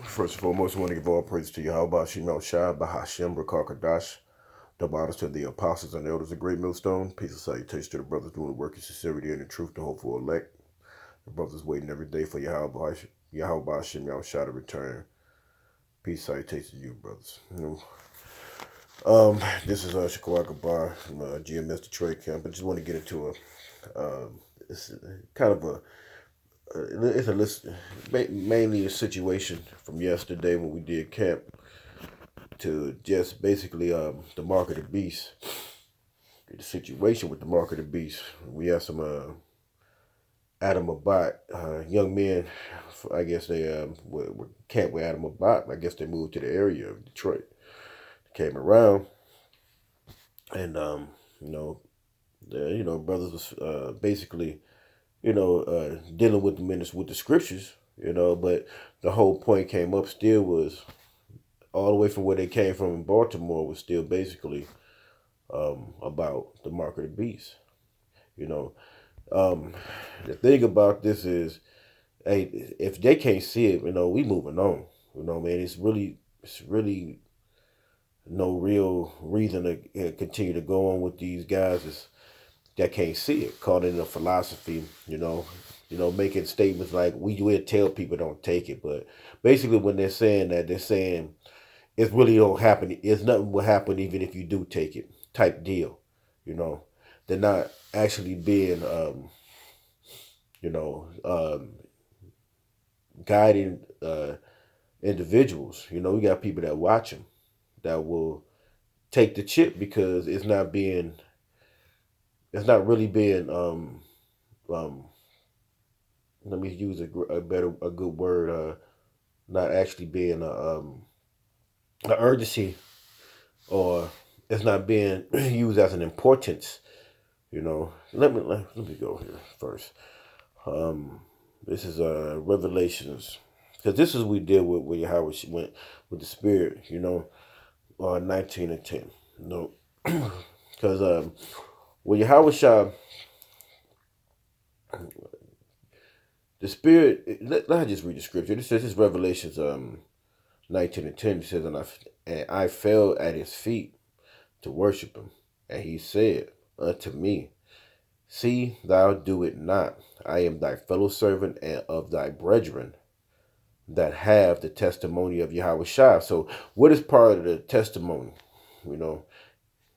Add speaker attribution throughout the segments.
Speaker 1: First and foremost, I want to give all praise to Yahweh Shemel Shai, Bahashem, Rakar Kadash, double honors to the apostles and elders of Great Millstone. Peace and salutation to the brothers doing the work in sincerity and in truth, the hopeful elect. The brothers waiting every day for Yahweh Shemel Shai to return. Peace, salutation to you, brothers. This is Shakwaka Bar from GMS Detroit Camp. I just want to get into it's kind of a it's a list, mainly a situation from yesterday when we did camp to just basically the mark of the beast, the situation with the mark of the beast. We have some Adam Abat young men. I guess they were camp with Adam Abat. I guess they moved to the area of Detroit. Came around, and brothers was basically dealing with the ministers with the scriptures. But the whole point came up still was all the way from where they came from in Baltimore was still basically about the mark of the beast. The thing about this is, hey, if they can't see it, we moving on. Man, it's really no real reason to continue to go on with these guys that can't see it, caught in a philosophy, making statements like we will tell people don't take it, but basically when they're saying that, they're saying it really don't happen. It's nothing will happen even if you do take it, type deal. They're not actually being, you know, um, guiding individuals. We got people that watch them that will take the chip because it's not really being, um, let me use a good word, not actually being a urgency, or it's not being used as an importance. Let me go here first. This is Revelations, because this is what we did with how she went with the Spirit. 19 and 10. Because when Yahweh Shah, the Spirit, let me just read the scripture. It says, this is Revelations 19 and 10. It says, and I fell at his feet to worship him. And he said unto me, see thou do it not. I am thy fellow servant and of thy brethren that have the testimony of Yahweh Shah. So what is part of the testimony? We're going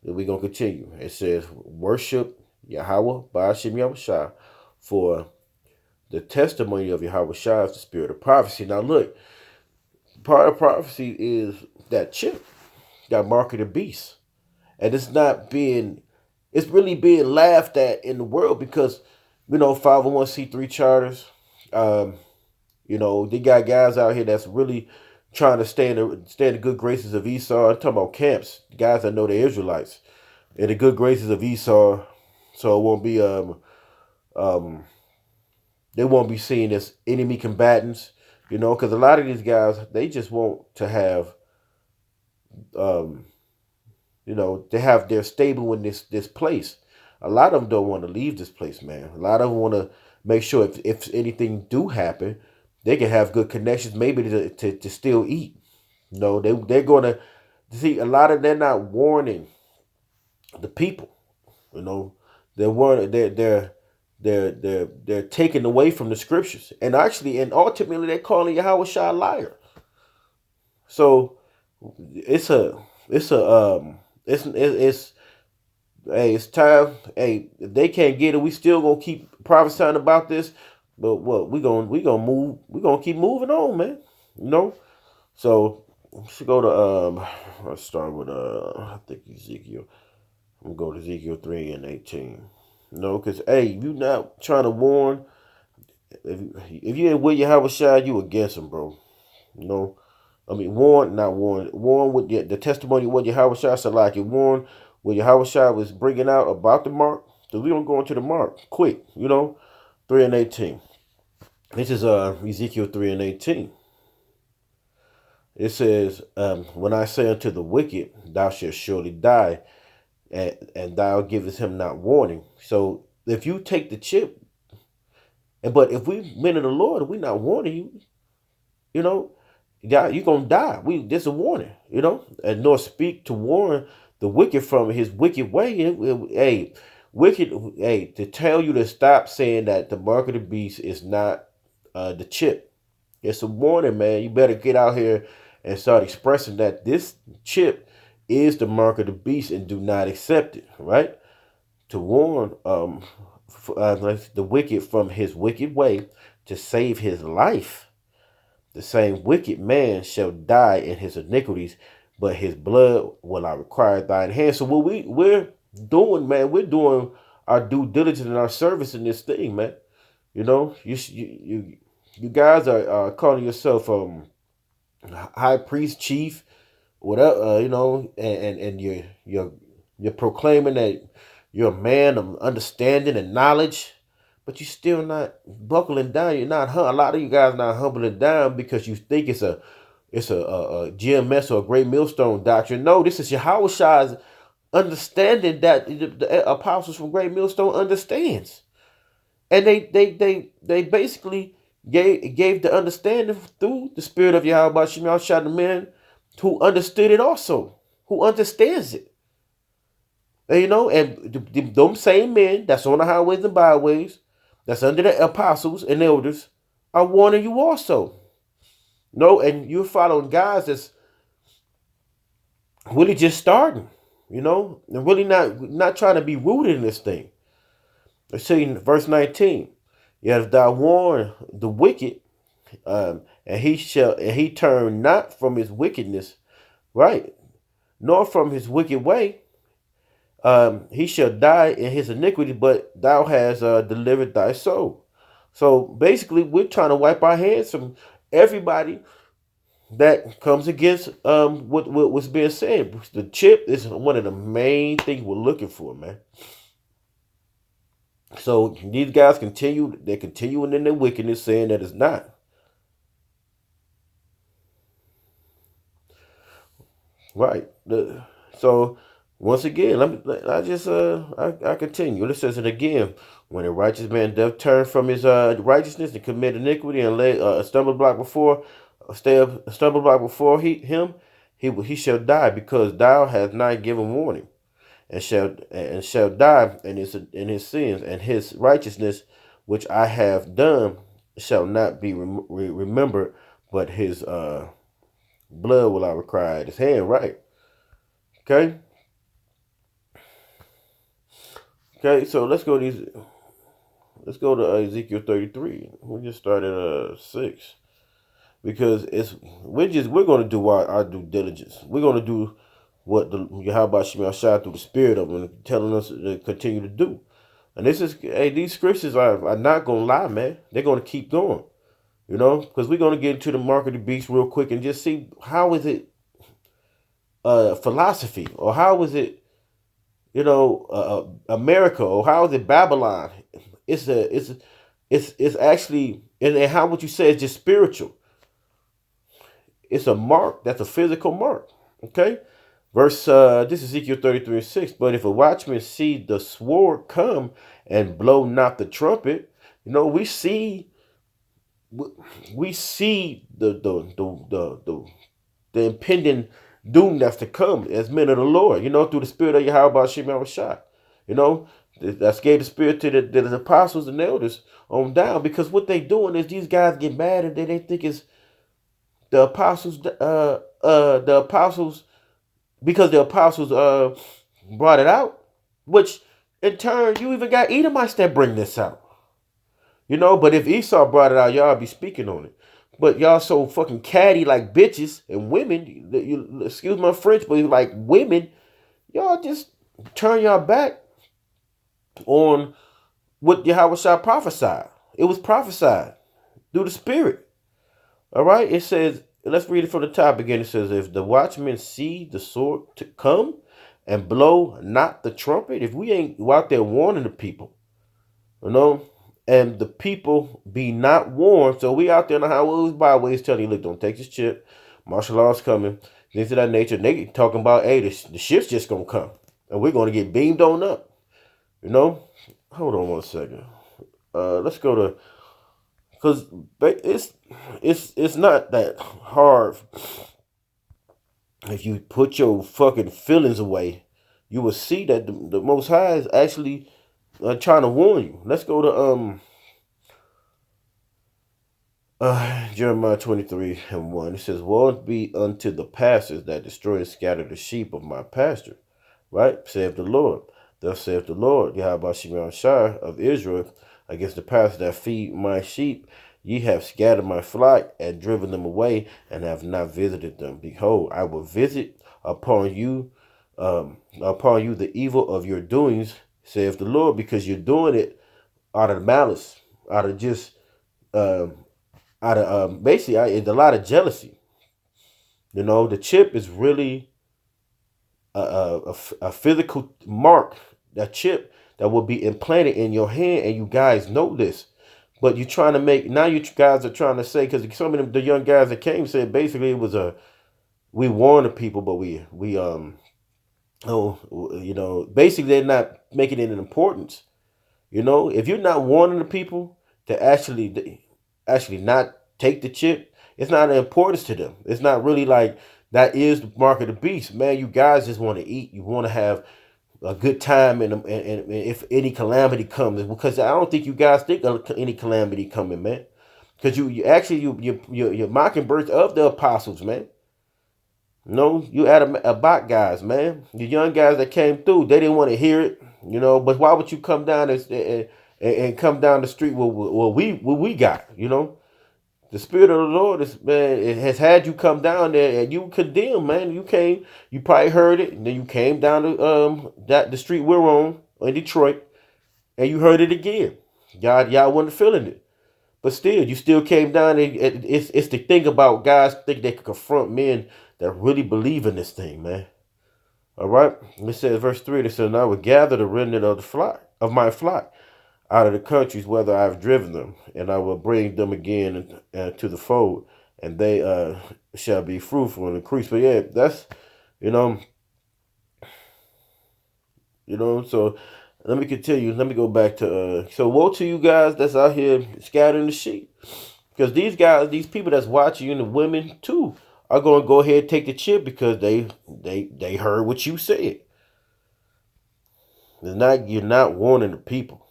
Speaker 1: to continue. It says, worship Yahweh Ba'ashem Yahweh Shah, for the testimony of Yahweh Shah is the spirit of prophecy. Now look, part of prophecy is that chip, that mark of the beast. And it's really being laughed at in the world because, 501c3 charters, they got guys out here that's really trying to stay in the good graces of Esau. I'm talking about camps, guys that know they're Israelites, in the good graces of Esau, so it won't be they won't be seen as enemy combatants, because a lot of these guys, they just want to have they have their stable in this place. A lot of them don't want to leave this place, man. A lot of them want to make sure if anything do happen, they can have good connections, maybe to still eat. They're gonna see a lot of, they're not warning the people. They're warning, they're taken away from the scriptures, and ultimately they're calling Yahweh Shah a liar. So it's a it's a it's hey, it's time. Hey, if they can't get it, we still gonna keep prophesying about this. But what we gonna move? We gonna keep moving on, man. So we should go to let's start with I think Ezekiel. I'm gonna go to Ezekiel 3:18. Because hey, you not trying to warn. If you ain't with Yahweh Shai, you against him, bro. Warn, not warn. Warn with the testimony of what Yahweh Shai said, like you warn what Yahweh Shai was bringing out about the mark. So we don't go into the mark quick, 3:18. This is Ezekiel 3:18. It says, when I say unto the wicked, thou shalt surely die, and thou givest him not warning. So if you take the chip, but if we men of the Lord, we not warning you, Yeah, you're gonna die. This a warning, and nor speak to warn the wicked from his wicked way. Hey, wicked, hey, to tell you to stop saying that the mark of the beast is not the chip. It's a warning, man. You better get out here and start expressing that this chip is the mark of the beast and do not accept it, right? To warn the wicked from his wicked way to save his life. The same wicked man shall die in his iniquities, but his blood will I require at thine hand. So what we're doing, man, we're doing our due diligence and our service in this thing, man. You guys are calling yourself high priest, chief, whatever, and you're proclaiming that you're a man of understanding and knowledge, but you're still not buckling down. You're not. A lot of you guys not humbling down because you think it's a GMS or a great millstone doctrine. No, this is Yahweh Shai's understanding that the apostles from Great Millstone understands, and they basically gave the understanding through the spirit of Yahweh Shai Shai, the men who understood it also, who understands it. And them same men that's on the highways and byways, that's under the apostles and elders, are warning you also. And you're following guys that's really just starting, and really not trying to be rooted in this thing. Let's see in verse 19. Yet if thou warn the wicked, and he turn not from his wickedness, right, nor from his wicked way, he shall die in his iniquity, but thou hast delivered thy soul. So basically, we're trying to wipe our hands from everybody that comes against what's being said. The chip is one of the main things we're looking for, man. So these guys they're continuing in their wickedness, saying that it's not. Right. So once again, I continue. It says it again. When a righteous man doth turn from his righteousness and commit iniquity and lay a stumbling block before he shall die, because thou hast not given warning, and shall die in his sins, and his righteousness which I have done shall not be remembered, but his blood will I require at his hand. Right. Okay. Okay, so let's go to Ezekiel 33. We just started 6, because we're going to do our due diligence. We're going to do what the Yahweh Shemel Shai through the Spirit of him telling us to continue to do. And these scriptures are not going to lie, man. They're going to keep going, because we're going to get into the mark of the beast real quick and just see how is it philosophy, or how is it America, or how is it Babylon? It's actually, and how would you say it's just spiritual? It's a mark. That's a physical mark. Okay, this is Ezekiel 33:6. But if a watchman see the sword come and blow not the trumpet, we see the impending doom that's to come as men of the Lord, through the spirit of Yahweh Shemel Shai. That's gave the spirit to the apostles and elders on down, because what they doing is these guys get mad and they think it's the apostles, because the apostles brought it out, which in turn you even got Edomites that bring this out. But if Esau brought it out, y'all be speaking on it. But y'all so fucking catty like bitches and women, excuse my French, but like women, y'all just turn y'all back on what Yahweh Shai prophesied. It was prophesied through the Spirit. All right? It says, let's read it from the top again. It says, if the watchmen see the sword to come and blow not the trumpet, if we ain't out there warning the people, and the people be not warned, so we out there in the highways, byways telling you, look, don't take this chip. Martial law's coming. Things of that nature. And they talking about, hey, the ship's just going to come. And we're going to get beamed on up. Hold on one second. Let's go to Because it's not that hard. If you put your fucking feelings away, you will see that the Most High is actually trying to warn you. Let's go to Jeremiah 23:1. It says, "Woe be unto the pastors that destroy and scatter the sheep of my pasture." Right? Saith the Lord. Thus saith the Lord, Yahweh Shimon Shai of Israel, against the pastors that feed my sheep. Ye have scattered my flock and driven them away, and have not visited them. Behold, I will visit upon you the evil of your doings, saith the Lord, because you're doing it out of malice, out of just um, out of basically it's a lot of jealousy. You know, the chip is really a physical mark, that chip that will be implanted in your hand, and you guys know this. But you're trying to make now. You guys are trying to say, because some of the young guys that came said basically it was we warn the people, but we basically they're not making it an importance. You know, if you're not warning the people to actually not take the chip, it's not an importance to them. It's not really like that is the mark of the beast, man. You guys just want to eat. You want to have a good time, and if any calamity comes, because I don't think you guys think of any calamity coming, man. Because you're mocking birth of the apostles, man. No, you Abak guys, man. The young guys that came through, they didn't want to hear it, you know. But why would you come down and come down the street with what we got, you know? The Spirit of the Lord is, man, it has had you come down there and you condemn, man. You probably heard it, and then you came down to the street we're on in Detroit, and you heard it again. Y'all wasn't feeling it. But still, you still came down. And it's the thing about guys think they can confront men that really believe in this thing, man. All right. It says, verse 3, it says, "And I will gather the remnant of the flock of my flock out of the countries whether I have driven them, and I will bring them again to the fold, and they shall be fruitful and increase." But yeah, that's you know, So let me continue. Let me go back to so woe to you guys that's out here scattering the sheep. Because these guys, these people that's watching you, and the women too, are going to go ahead and take the chip because they heard what you said. You're not warning the people.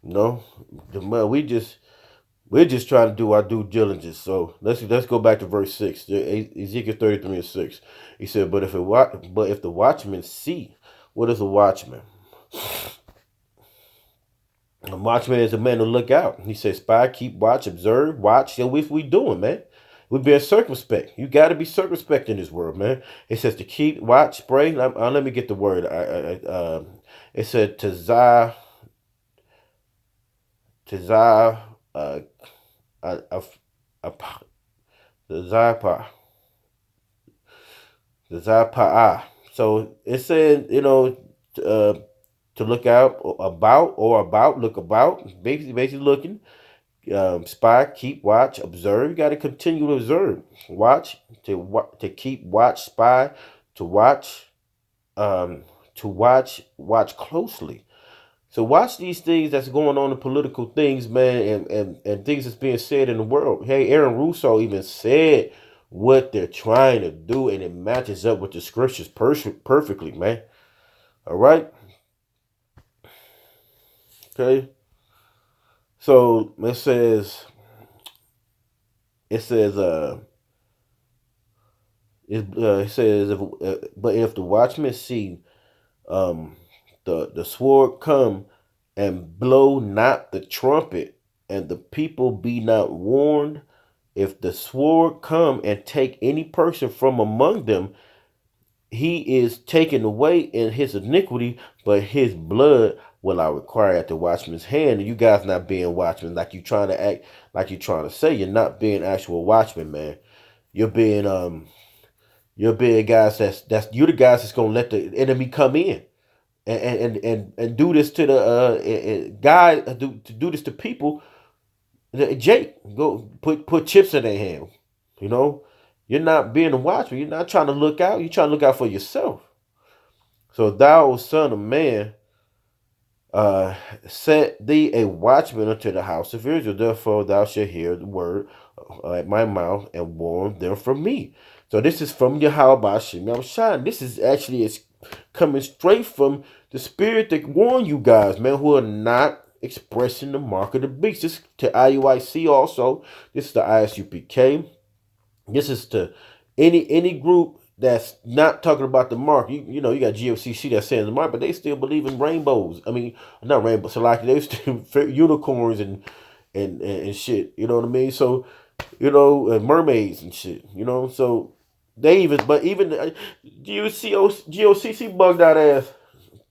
Speaker 1: No, we're just trying to do our due diligence. So let's go back to verse 6, Ezekiel 33:6. He said, "But if the watchman see," what is a watchman? A watchman is a man to look out. He says, "Spy, keep watch, observe, watch." So what we doing, man? We're being circumspect. You got to be circumspect in this world, man. It says to keep watch, pray. Let me get the word. It said tazah, a, a, a, the zapa'ah. So it said, to look out look about, basically looking, spy, keep watch, observe. You got to continue to observe, watch, to keep watch, spy, to watch, watch closely. So watch these things that's going on in political things, man, and things that's being said in the world. Hey, Aaron Russo even said what they're trying to do, and it matches up with the scriptures perfectly, man. All right. Okay. So it says it says but if the watchmen see um the sword come and blow not the trumpet, and the people be not warned, if the sword come and take any person from among them, he is taken away in his iniquity, but his blood will I require at the watchman's hand. And you guys not being watchmen, like you trying to act, like you trying to say, you're not being actual watchmen, man. You're being guys that's you're the guys that's gonna let the enemy come in and do this to the guy, do this to people. Jake, go put chips in their hand. You know, you're not being a watchman. You're not trying to look out. You're trying to look out for yourself. So thou, son of man, uh, set thee a watchman unto the house of Israel. Therefore thou shalt hear the word at my mouth and warn them from me. So this is from Yahweh Shem Shine. This is actually coming straight from the spirit that warned you guys, man, who are not expressing the mark of the beast. This is to IUIC also. This is the ISUPK. This is to any group that's not talking about the mark. You know, you got GOCC that's saying the mark, but they still believe in rainbows. I mean, not rainbows, so like they still unicorns and shit. You know what I mean? So, you know, mermaids and shit. You know, so they even, but even GOCC bugged out ass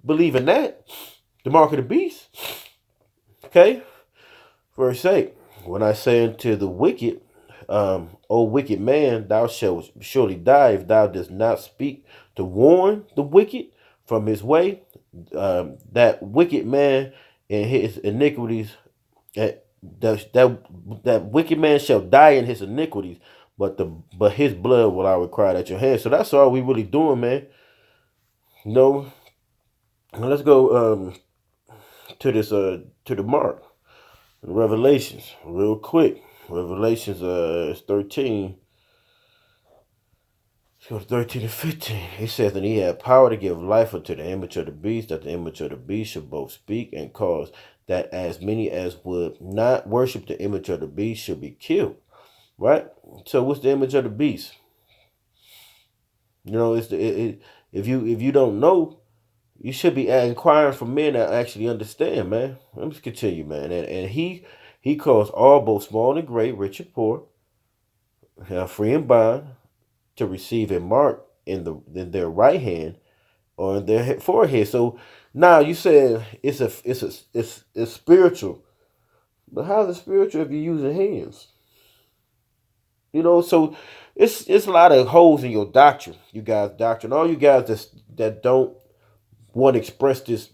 Speaker 1: believe in that, the mark of the beast. Okay, verse 8. When I say unto the wicked, O wicked man, thou shalt surely die if thou dost not speak to warn the wicked from his way. That wicked man and his iniquities, that wicked man shall die in his iniquities, but his blood will I require at your hand. So that's all we really doing, man. No, let's go to this to the mark. Revelations, real quick. Revelations 13. So 13 and 15. He says, and he had power to give life unto the image of the beast, that the image of the beast should both speak and cause that as many as would not worship the image of the beast should be killed. Right? So what's the image of the beast? You know, it's if you don't know, you should be inquiring from men that actually understand, man. Let me continue, man. And he calls all, both small and great, rich and poor, free and bond, to receive a mark in their right hand or in their forehead. So now you said it's spiritual, but how's it spiritual if you're using hands? You know, so it's a lot of holes in your doctrine, you guys' doctrine. All you guys that don't want to express this,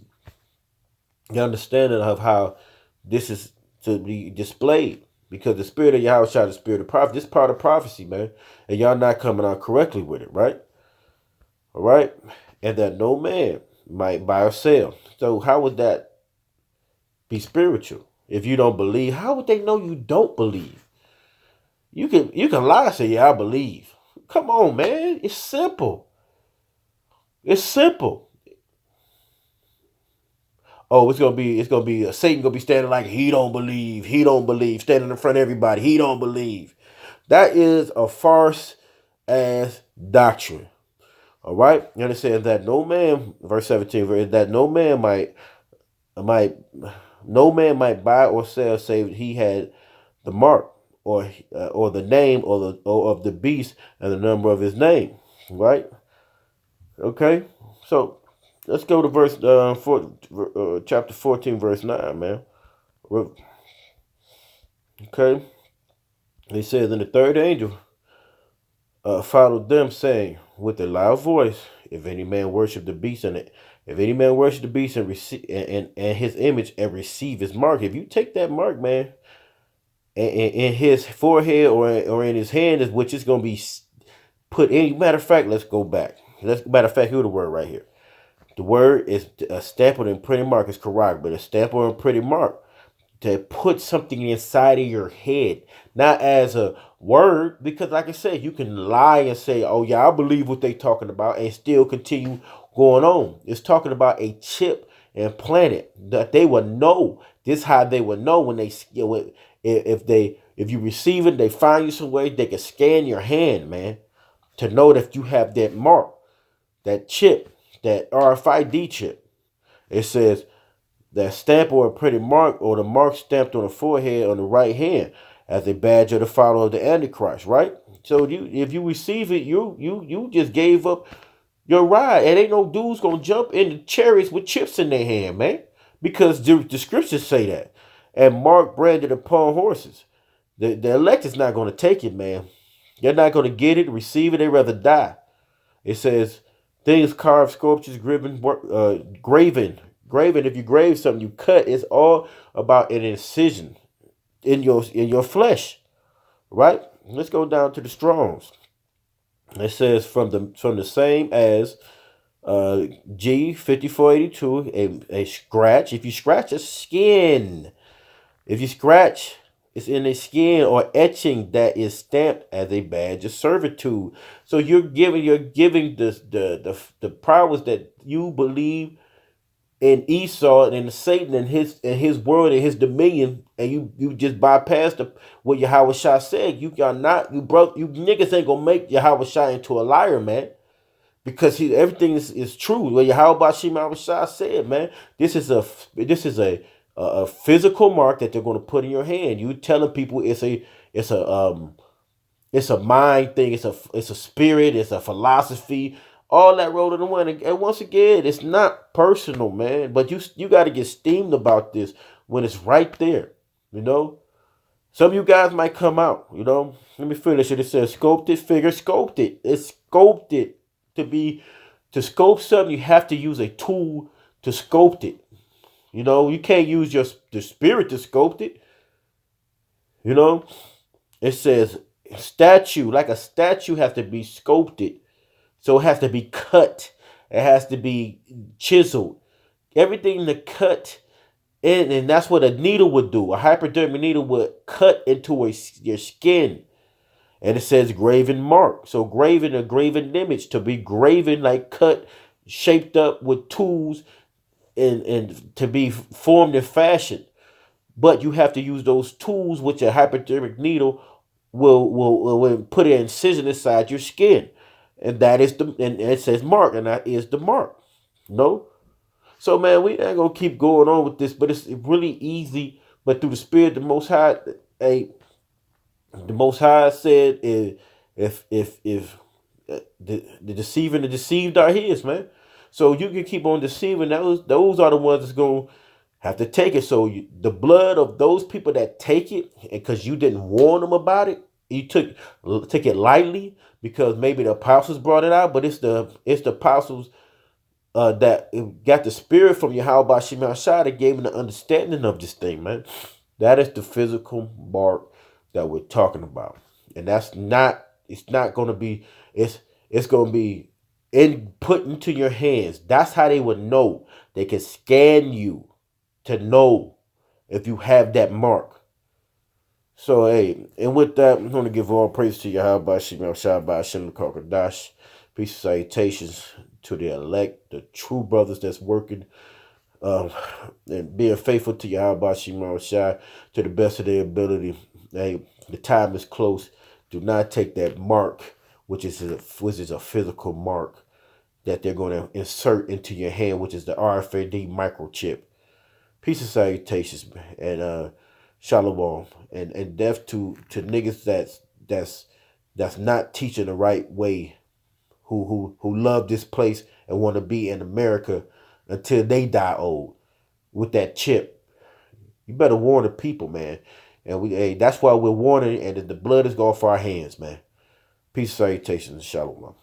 Speaker 1: the understanding of how this is to be displayed. Because the spirit of Yahweh shot the spirit of prophecy. This part of prophecy, man. And y'all not coming out correctly with it, right? All right? And that no man might buy or sell. So how would that be spiritual? If you don't believe, how would they know you don't believe? You can lie and say, yeah, I believe. Come on, man. It's simple. It's simple. Oh, it's gonna be Satan gonna be standing like he don't believe, standing in front of everybody, he don't believe. That is a farce ass doctrine. All right, you understand that no man, verse 17, that no man might buy or sell save he had the mark or the name or of the beast and the number of his name. Right? Okay, so let's go to verse chapter 14, verse 9, man. Okay. He says, and the third angel followed them, saying with a loud voice, if any man worship the beast and receive and his image and receive his mark, if you take that mark, man, in his forehead or in his hand, which is going to be put in. Matter of fact, let's go back. Matter of fact, here's the word right here. The word is a stamp and printed mark is correct, but a stamp and printed mark to put something inside of your head, not as a word, because like I said, you can lie and say, oh yeah, I believe what they talking about and still continue going on. It's talking about a chip implanted that they will know. This is how they will know when they, if you receive it, they find you some way, they can scan your hand, man, to know that you have that mark, that chip, that RFID chip. It says that stamp or a printed mark or the mark stamped on the forehead on the right hand as a badge of the follower of the Antichrist, right? So if you receive it, you just gave up your ride. And ain't no dudes gonna jump in the chariots with chips in their hand, man. Because the scriptures say that. And mark branded upon horses. The elect is not gonna take it, man. They're not gonna get it, receive it, they'd rather die. It says things carved, sculptures, graven. If you grave something, you cut. It's all about an incision in your flesh, right? Let's go down to the Strongs. It says from the same as G5482, a scratch. If you scratch a skin, if you scratch, it's in a skin or etching that is stamped as a badge of servitude. So you're giving the powers that you believe in Esau and in Satan and his word and his dominion, and you just bypass what Yahweh Shah said. You are not you niggas ain't gonna make Yahweh Shah into a liar, man, because everything is true. What Yahweh Shah said, man. This is a physical mark that they're gonna put in your hand. You telling people it's a it's a mind thing. It's a spirit. It's a philosophy. All that rolled in the one. And once again, it's not personal, man. But you got to get steamed about this when it's right there. You know, some of you guys might come out. You know, let me finish it. It says sculpted figure, sculpted. It's sculpted to sculpt something. You have to use a tool to sculpt it. You know, you can't use the spirit to sculpt it. You know, it says statue, like a statue has to be sculpted. So it has to be cut. It has to be chiseled. Everything to cut in, and that's what a needle would do. A hypodermic needle would cut into your skin. And it says graven mark. So graven, a graven image, to be graven, like cut, shaped up with tools and to be formed and fashioned. But you have to use those tools, which a hypodermic needle will put an incision inside your skin, and it says mark, and that is the mark. No, so man, we ain't gonna keep going on with this, but it's really easy. But through the Spirit, the Most High, the Most High said, if the deceiver and the deceived are his, man. So you can keep on deceiving. Those are the ones that's gonna have to take it. So the blood of those people that take it, because you didn't warn them about it, you took it lightly because maybe the apostles brought it out, but it's the apostles that got the spirit from Yahweh Shema Shah that gave them the understanding of this thing, man. That is the physical mark that we're talking about, and that's not. It's not going to be. It's going to be put into your hands. That's how they would know. They can scan you to know if you have that mark. So, hey, and with that, I'm going to give all praise to Yahweh Shema Shabbat Hashem Kakadash. Peace and salutations to the elect, the true brothers that's working and being faithful to Yahweh Shema Shah to the best of their ability. Hey, the time is close. Do not take that mark, which is a physical mark that they're going to insert into your hand, which is the RFID microchip. Peace and salutations, and shalom, and death to niggas that's not teaching the right way, who love this place and want to be in America until they die old with that chip. You better warn the people, man. And that's why we're warning, and the blood is going for our hands, man. Peace, salutations, and shalom.